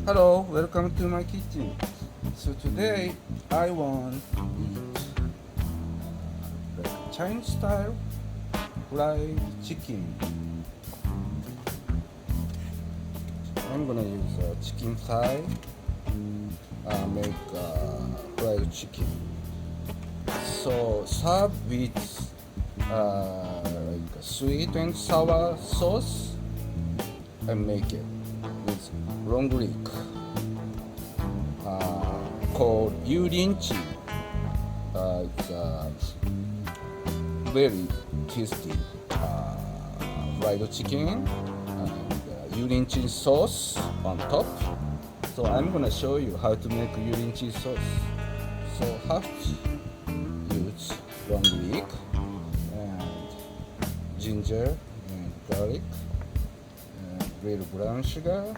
Hello, welcome to my kitchen. So today I want to eat like Chinese style fried chicken. I'm gonna use chicken thigh, make fried chicken. So serve with like sweet and sour sauce and make it with long leek called Yurinchi. It's very tasty fried chicken and Yurinchi sauce on top. So I'm gonna show you how to make Yurinchi sauce. So have to use long leek and ginger and garlic and little brown sugar,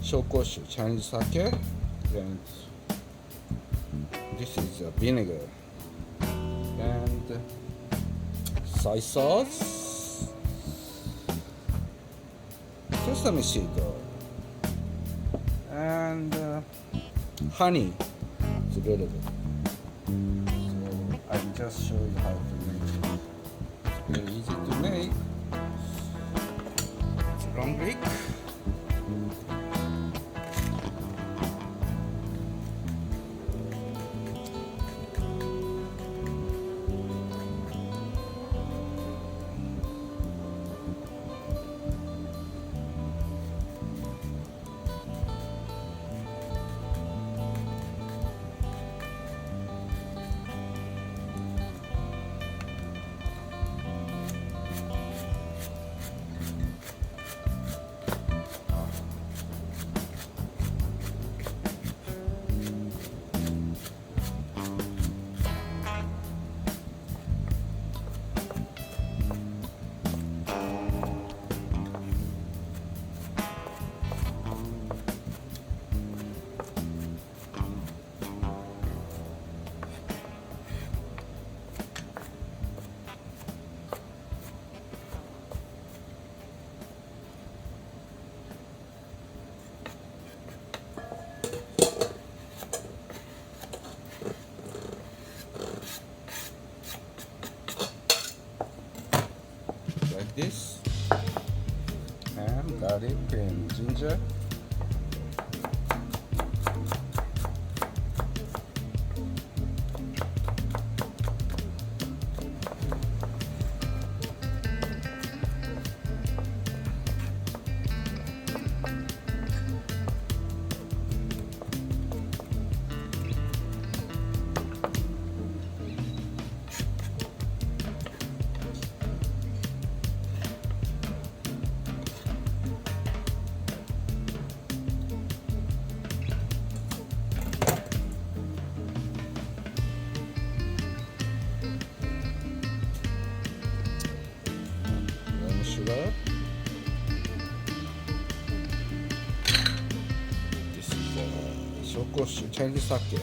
shokoshu, Chinese sake, and this is vinegar and soy sauce, sesame seed oil, and honey. It's a little bit. So I'll just show you how to make it. It's very easy to make. It's long leek. Like this, and garlic and ginger. Sugar. This is shokoshu, Chinese sake.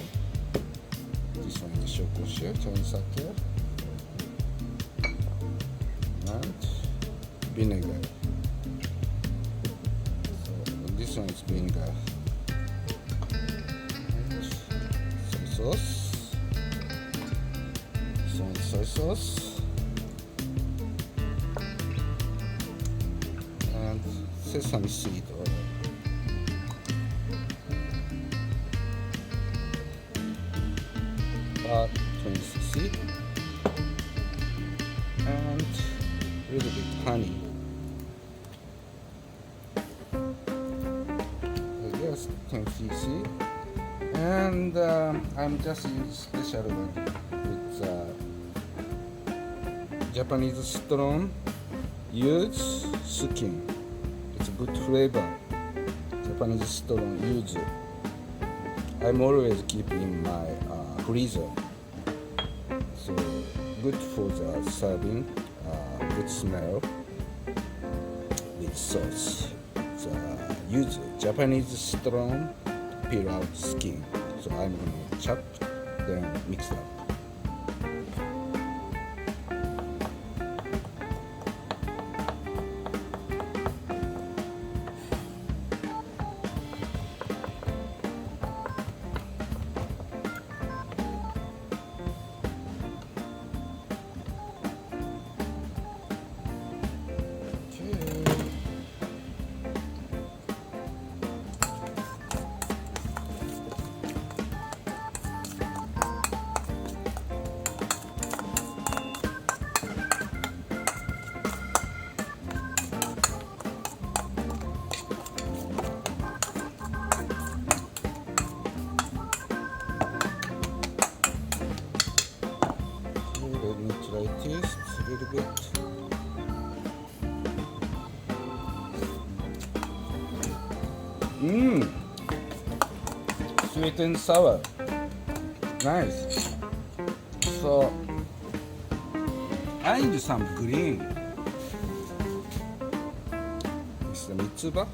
This one is shokoshu, Chinese sake, and vinegar. So this one is vinegar. And soy sauce. This one is soy sauce. Sesame seed oil. About 20 cc and a little bit honey. I guess 10 cc. And I'm just using special one with Japanese strong use skin. It's a good flavor. Japanese strong yuzu. I'm always keep in my freezer. So good for the serving. Good smell with sauce. The yuzu, Japanese strong peel out skin. So I'm gonna chop, then mix up. need to try taste a little bit. Sweet and sour. Nice. So I need some green. It's the mitsuba.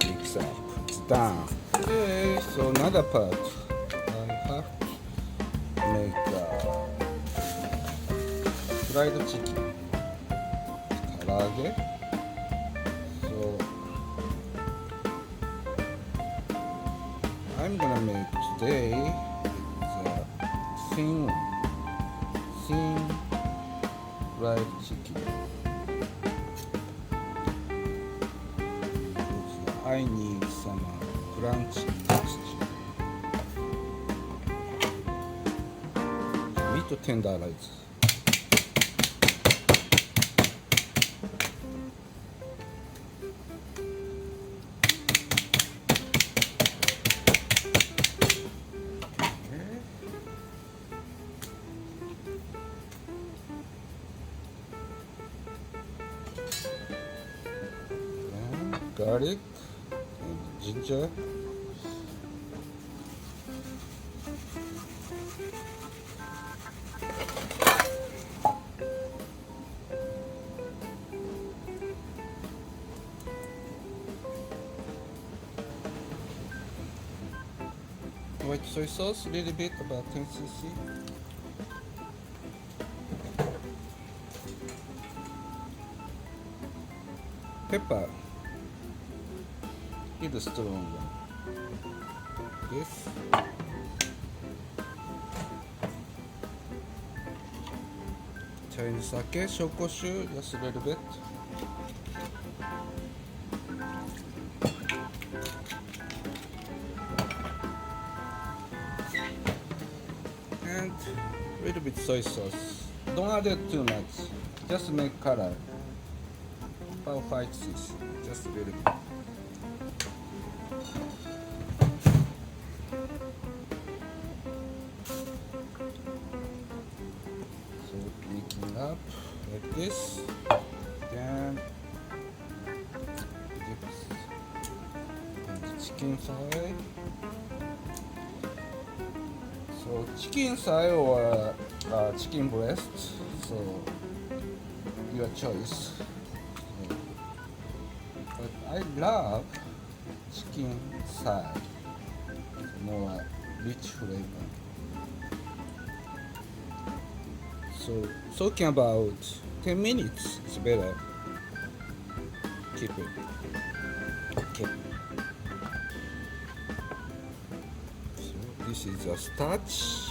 Mix up. It's done. Okay, so another part. I have to make fried chicken. Karage. So I'm gonna make today thin fried chicken. I need some crunchy texture. Meat tenderize. Garlic and ginger. White soy sauce, a little bit, about 10 cc. Pepper. The strong one. This. Chinese sake, shokoshu, just a little bit. And a little bit soy sauce. Don't add it too much. Just make color. About 5 cc. Just a little bit. Up like this, then dips on the chicken side. So chicken side or chicken breast, so your choice. But I love chicken side, more rich flavor. So talking about 10 minutes is better. Keep it. Okay. So this is a starch.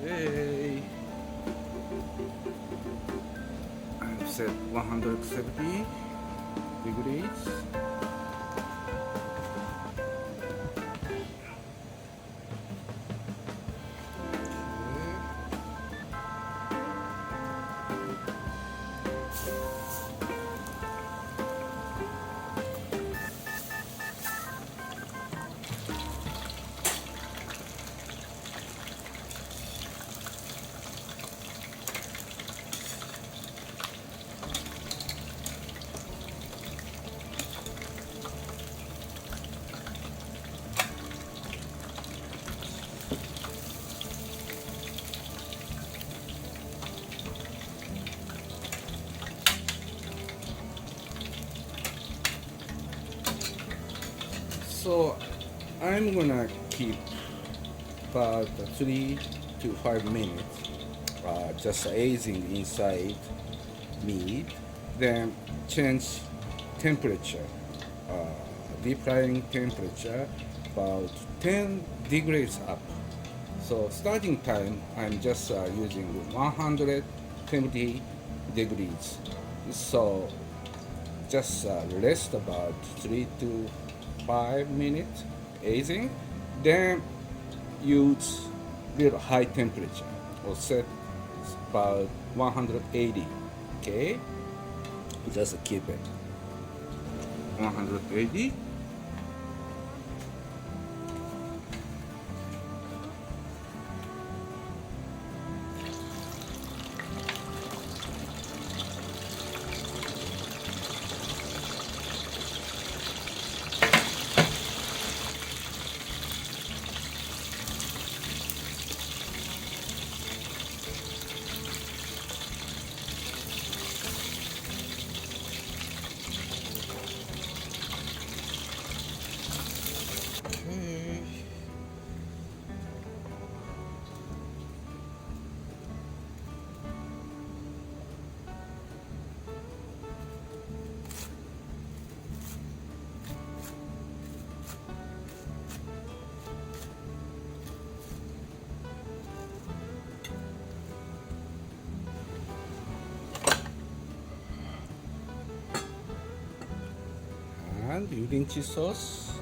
Okay. I've set 170 degrees. So I'm gonna keep about 3 to 5 minutes, just aging inside meat. Then change temperature, uh, deep frying temperature about 10 degrees up. So starting time, I'm just using 120 degrees. So just rest about 3 to 5 minutes aging. Then use little high temperature or set about 180. Okay, just keep it 180. Okay. And Yurinchi sauce.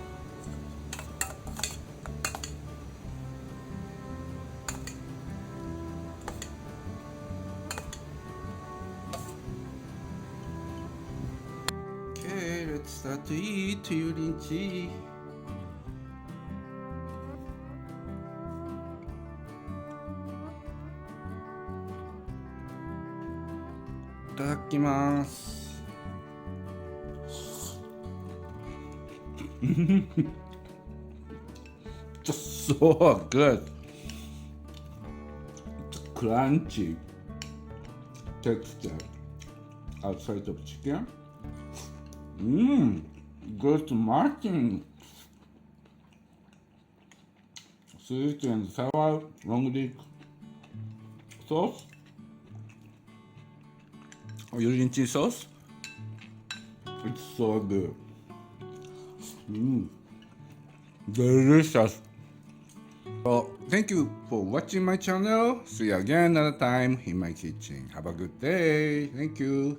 Okay, let's start to eat Yurinchi. Itadakimasu. Just so good. It's crunchy texture outside of chicken. Good matching. Sweet and sour long leaf sauce. Yurinchi sauce. It's so good. Delicious. Well, thank you for watching my channel. See you again another time in my kitchen. Have a good day. Thank you.